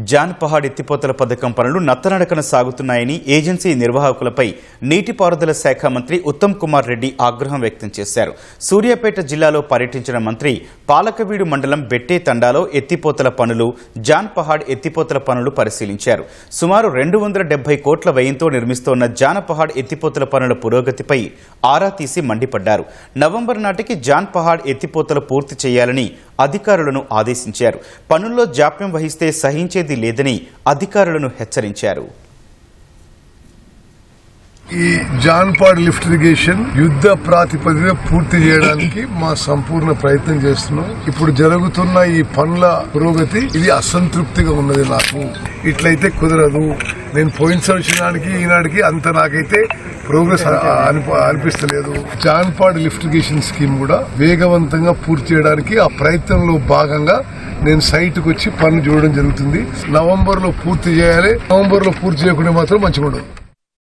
John Pahad ఎత్తిపోతల పథకం పనులు నత్తనడకన సాగుతున్నాయని ఏజెన్సీ నిర్వాహకులపై నీటిపారుదల శాఖ మంత్రి ఉత్తమ్ కుమార్ రెడ్డి ఆగ్రహం వ్యక్తం చేశారు. సూర్యాపేట జిల్లాలో పర్యటించిన మంత్రి పాలకవీడు మండలం బెట్టే తండాలో ఎత్తిపోతల పనులు, జాన్ పహాడ్ ఎత్తిపోతల పనులు పరిశీలించారు. సుమారు 270 కోట్ల వ్యయంతో నిర్మిస్తోన్న జాన్ పహాడ్ ఎత్తిపోతల పనుల పురోగతిపై ఆరా తీసి మండిపడ్డారు. నవంబర్ నాటికి జాన్ పహాడ్ ఎత్తిపోతలు పూర్తి చేయాలని అధికారులను ఆదేశించారు. పనుల్లో జాప్యం వహిస్తే సహించేది లేదని అధికారులను హెచ్చరించారు. ఈ జాన్పాడ్ లిఫ్ట్ ఇరిగేషన్ యుద్ధ ప్రాతిపదికన పూర్తి చేయడానికి మా సంపూర్ణ ప్రయత్నం చేస్తున్నాం. ఇప్పుడు జరుగుతున్న ఈ పనుల పురోగతి ఇది అసంతృప్తిగా ఉన్నది. నాకు ఇట్లయితే కుదరదు. నేను పోయిన సంవత్సరానికి ఈనాటికి అంత నాకైతే ప్రోగ్రెస్ అనిపిస్తలేదు. జాన్పాడ్ లిఫ్ట్ ఇరిగేషన్ స్కీమ్ కూడా వేగవంతంగా పూర్తి చేయడానికి ఆ ప్రయత్నంలో భాగంగా నేను సైట్కు వచ్చి పనులు చూడడం జరుగుతుంది. నవంబర్ లో పూర్తి చేయాలి. నవంబర్ లో పూర్తి చేయకుండా మాత్రం మంచిగా ఉండదు.